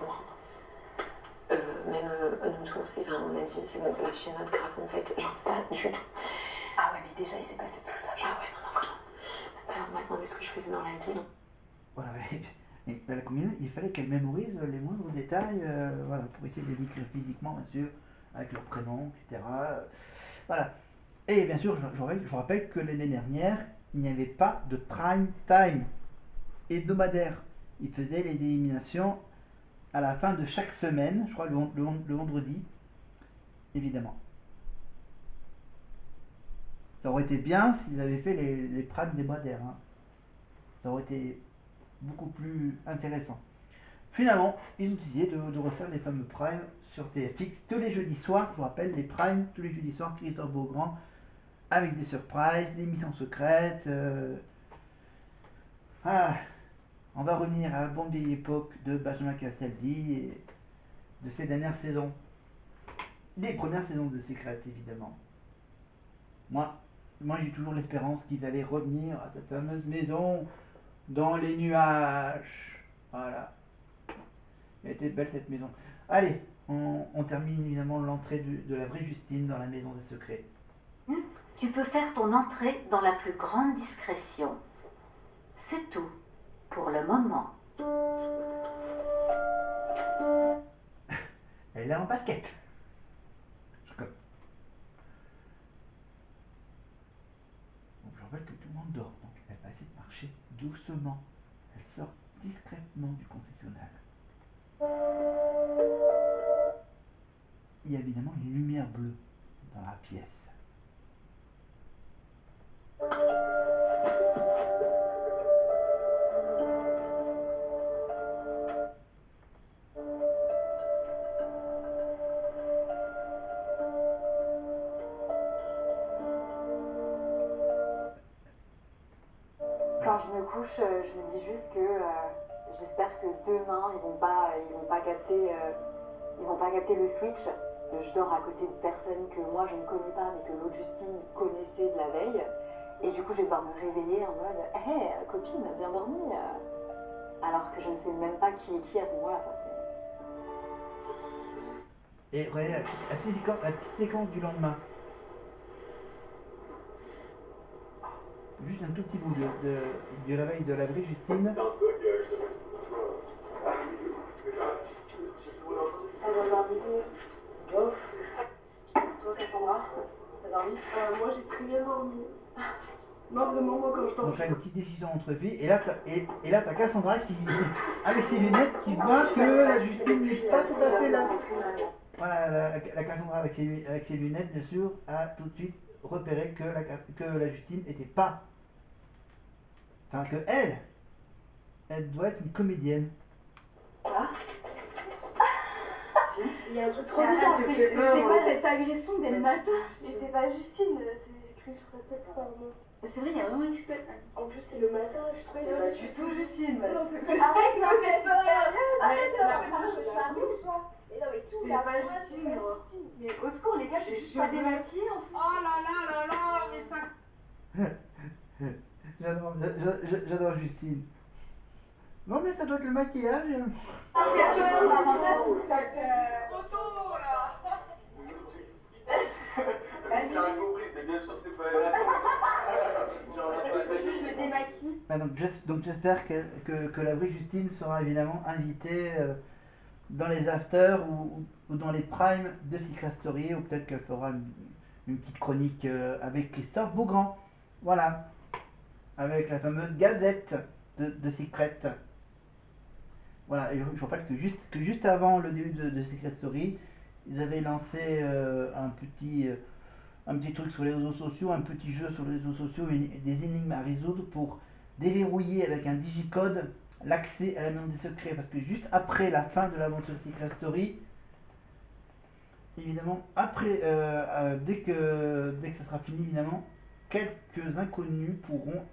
comprendre. Même nous tous, enfin, on a dit c'est bon, lâchez notre grave en fait, genre pas du tout. Ah ouais, mais déjà il s'est passé tout ça. Ah ouais, non, vraiment. On m'a demandé ce que je faisais dans la vie. Voilà, et la combinaison, il fallait qu'elle mémorise les moindres détails, voilà, pour essayer de les décrire physiquement, bien sûr, avec leur prénom, etc. Voilà. Et bien sûr, je rappelle que l'année dernière, il n'y avait pas de prime time hebdomadaire. Il faisait les éliminations à la fin de chaque semaine, je crois le vendredi, évidemment. Ça aurait été bien s'ils avaient fait les primes hebdomadaires. Hein. Ça aurait été beaucoup plus intéressant. Finalement, ils ont décidé de refaire les fameux primes sur TFX tous les jeudis soirs. Je vous rappelle, les primes tous les jeudis soirs, Christophe Beaugrand, avec des surprises, des missions secrètes. Ah, on va revenir à la bonne vieille époque de Benjamin Castaldi et de ces dernières saisons. Les premières saisons de Secret, évidemment. Moi, moi j'ai toujours l'espérance qu'ils allaient revenir à cette fameuse maison dans les nuages. Voilà. Elle était belle cette maison. Allez, on termine évidemment l'entrée de la vraie Justine dans la maison des secrets. Tu peux faire ton entrée dans la plus grande discrétion. C'est tout, pour le moment. Elle est en basket. Je comme. Donc je rappelle que tout le monde dort. Donc elle va essayer de marcher doucement. Elle sort discrètement du confessionnal. Il y a évidemment une lumière bleue dans la pièce. Quand je me couche, je me dis juste que j'espère que demain ils vont pas capter le switch. Je dors à côté de personnes que moi je ne connais pas, mais que l'autre Justine connaissait de la veille. Et du coup, je vais devoir me réveiller en mode Hé, copine, bien dormi alors que je ne sais même pas qui est qui à ce moment-là. Quoi. Et regardez la petite séquence du lendemain. Juste un tout petit bout du réveil de la vraie Justine. Elle va avoir 10 minutes. Bof. Toi, Cassandra, t'as dormi Moi, j'ai très bien dormi. Non, vraiment, moi, quand je dors. Donc là, une petite décision entre filles. Et là, t'as Cassandra qui, avec ses lunettes, qui voit que la Justine n'est pas tout à fait là. Voilà, la Cassandra avec ses lunettes, bien sûr, a tout de suite repéré que la Justine n'était pas. Enfin, que elle doit être une comédienne. Quoi Il y a un truc trop bizarre. C'est quoi cette agression dès le matin? Et c'est pas Justine, c'est écrit sur sa tête, pardon. C'est vrai, il y a vraiment écrit. En plus, c'est le matin, je suis trop énervée. C'est pas du tout Justine. Non, c'est pas Arrête, Justine. me faites peur. Arrête, Je suis arrêtée ou quoi? Mais non, mais tout, C'est la pas voix, c'est Justine, pas moi. Justine. Mais au secours, les gars, je suis juste pas démaquillée en fait. Oh là là, mais ça. J'adore Justine. Non, mais ça doit être le maquillage. Ah, mais on m'avance pas tout ça. Trop tôt là. T'as rien compris, mais bien sûr, c'est pas elle. Je me démaquille. Ah, donc j'espère que la vraie Justine sera évidemment invitée dans les afters ou dans les primes de Secret Story, ou peut-être qu'elle fera une petite chronique avec Christophe Beaugrand. Voilà, avec la fameuse gazette de Secret. Voilà, et je vous rappelle que juste avant le début de Secret Story, ils avaient lancé un petit truc sur les réseaux sociaux, un petit jeu sur les réseaux sociaux, des énigmes à résoudre pour déverrouiller avec un digicode l'accès à la maison des secrets. Parce que juste après la fin de l'aventure Secret Story, évidemment, dès que ça sera fini, évidemment, quelques inconnus pourront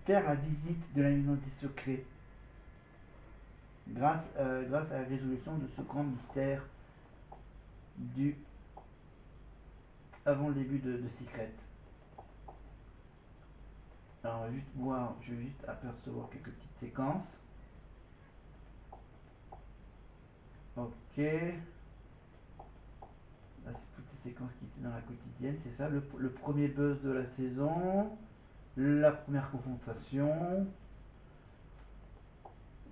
faire la visite de la maison des secrets. Grâce à la résolution de ce grand mystère du avant le début de Secret. Alors, je vais juste apercevoir quelques petites séquences. Ok. Là, c'est toutes les séquences qui étaient dans la quotidienne, c'est ça. Le premier buzz de la saison. La première confrontation.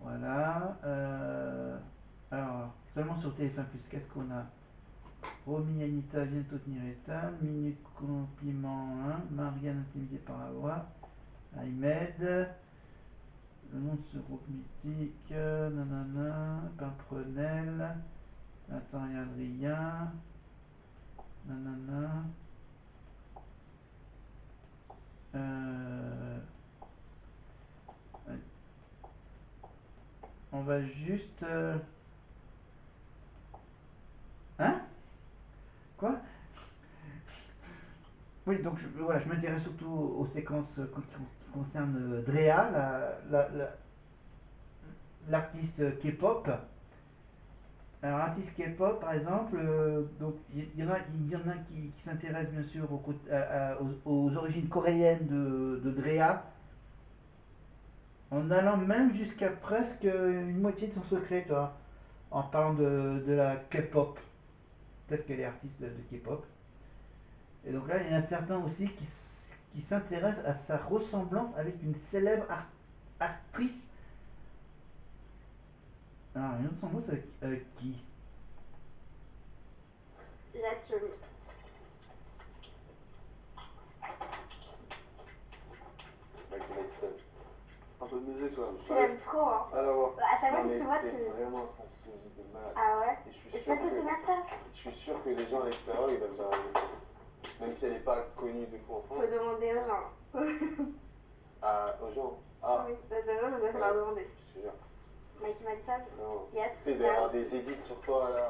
Voilà. Alors, seulement sur TF1+, qu'est-ce qu'on a? Romy Anita vient de tenir Ethan. Minute compliment 1. Marianne intimidée par la voix. Ahmed. Le nom de ce groupe mythique. Nanana. Pimprenel. Nathan et Adrien. Nanana. On va juste... Hein? Quoi? Oui, donc voilà, je m'intéresse surtout aux séquences qui concernent Drea, l'artiste K-pop. Alors, l'artiste K-pop, par exemple, donc il y en a qui s'intéressent bien sûr aux origines coréennes de Drea, en allant même jusqu'à presque une moitié de son secret, toi, en parlant de la K-pop. Peut-être qu'elle est artiste de K-pop. Et donc là, il y en a certains aussi qui s'intéressent à sa ressemblance avec une célèbre actrice. Alors, une autre ressemblance avec qui? J'assume. Michael Jackson. Un peu de musique, quoi. Tu l'aimes trop, hein. Alors, À chaque fois non, que mais tu vois, t'es tu... vraiment sensible de malade. Ah ouais? Et je suis Et c'est sûr parce que que, c'est ma sœur. je suis sûr que les gens à l'extérieur, ils doivent dire la même chose. Même si elle n'est pas connue de fou en France. Faut demander aux gens. Aux gens. Ah, Oui, vous devez leur demander. je te jure. Mikey Madison? Non. Yes. Tu sais, il doit y avoir des edits sur toi, là.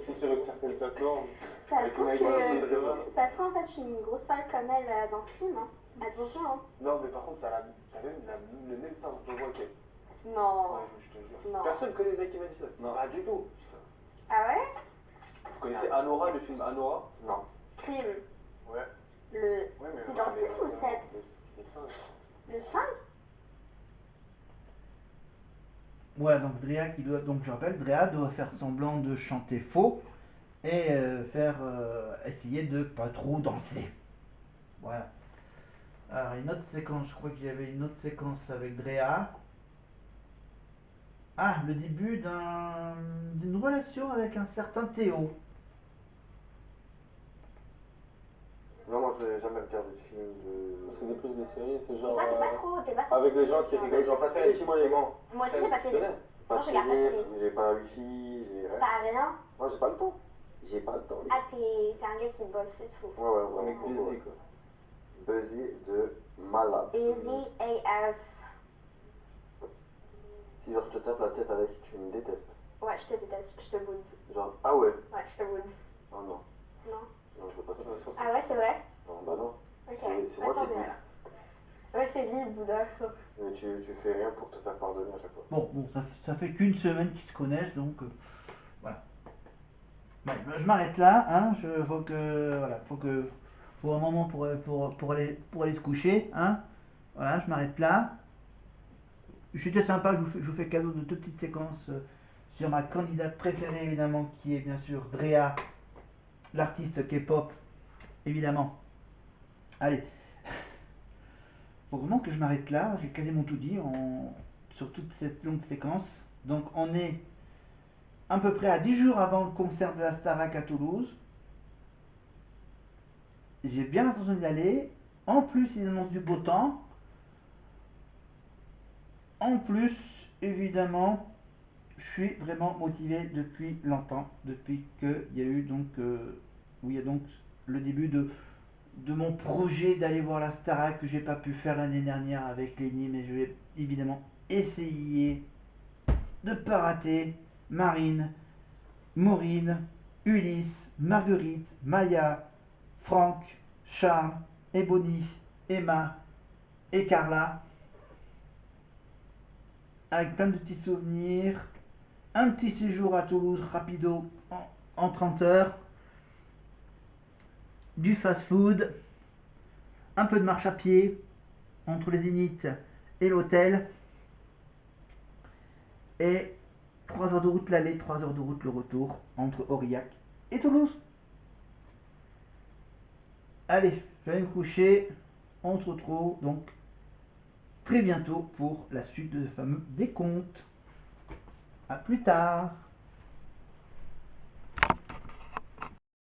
C'est sur une certaine plateforme. Ça se Avec trouve Michael et que... Drea. Ça se trouve, en fait, je suis une grosse folle comme elle dans Scream, hein. Attention, hein. Non, mais par contre, t'as même le même timbre de voix qu'elle. Non. Ouais, je te jure. Non. Personne connaît Michael Madison. Non. Pas du tout. Ah ouais? Vous connaissez Anora, le film Anora? Non. Scream. Ouais. C'est dans le 6 ou le 7? Le 5. Le 5? Voilà, donc Drea qui doit, donc je rappelle, Drea doit faire semblant de chanter faux et essayer de pas trop danser. Voilà. Alors une autre séquence, je crois qu'il y avait une autre séquence avec Drea. Ah, le début d'une relation avec un certain Théo. Non, moi, je n'ai jamais regardé de film de. C'est des plus des séries, c'est Et genre. toi, t'es pas trop... Avec les gens qui rigolent. Genre, pas télé, chez moi, les grands. Moi aussi, j'ai pas de télé. Pas Non, je de regarde pas de télé, télé. j'ai pas la wifi, j'ai rien. T'as rien? Non, j'ai pas le temps. J'ai pas le temps, les Ah, gars. t'es un gars qui bosse, c'est tout. Ouais, vraiment. Mec busy, quoi. Busy de malade. Busy AF. Si genre je te tape la tête avec, tu me détestes. Ouais, je te déteste, je te boude. Genre, ah ouais. Ouais, je te boude. Oh non. Non? Non, je veux pas te bouder. Ah ouais, c'est vrai? Non, bah non. Ok. C'est moi qui te Attendez, boude. alors. Ouais, c'est lui, le boudeur. Mais tu fais rien pour te faire pardonner à chaque fois. Bon, ça fait qu'une semaine qu'ils se connaissent, donc voilà. Ouais, je m'arrête là, hein. Faut un moment pour aller se coucher, hein. Voilà, je m'arrête là. C'était sympa, je vous fais cadeau de deux petites séquences sur ma candidate préférée évidemment, qui est bien sûr Drea, l'artiste K-pop, évidemment. Allez, faut vraiment que je m'arrête là, j'ai quasiment tout dit sur toute cette longue séquence. Donc on est à peu près à 10 jours avant le concert de la Starac à Toulouse. J'ai bien l'intention d'y aller. En plus, ils annoncent du beau temps. En plus, évidemment, je suis vraiment motivé depuis longtemps, depuis qu'il y a eu donc, où il y a donc le début de mon projet d'aller voir la Starac que j'ai pas pu faire l'année dernière avec Lenny, mais je vais évidemment essayer de ne pas rater Marine, Maureen, Ulysse, Marguerite, Maya, Franck, Charles, Ebony, Emma et Carla, avec plein de petits souvenirs, un petit séjour à Toulouse rapido en 30 heures, du fast-food, un peu de marche à pied entre les Zéniths et l'hôtel, et 3 heures de route l'aller, 3 heures de route le retour entre Aurillac et Toulouse. Allez, je vais aller me coucher. On se retrouve donc très bientôt pour la suite de ce fameux décompte. A plus tard.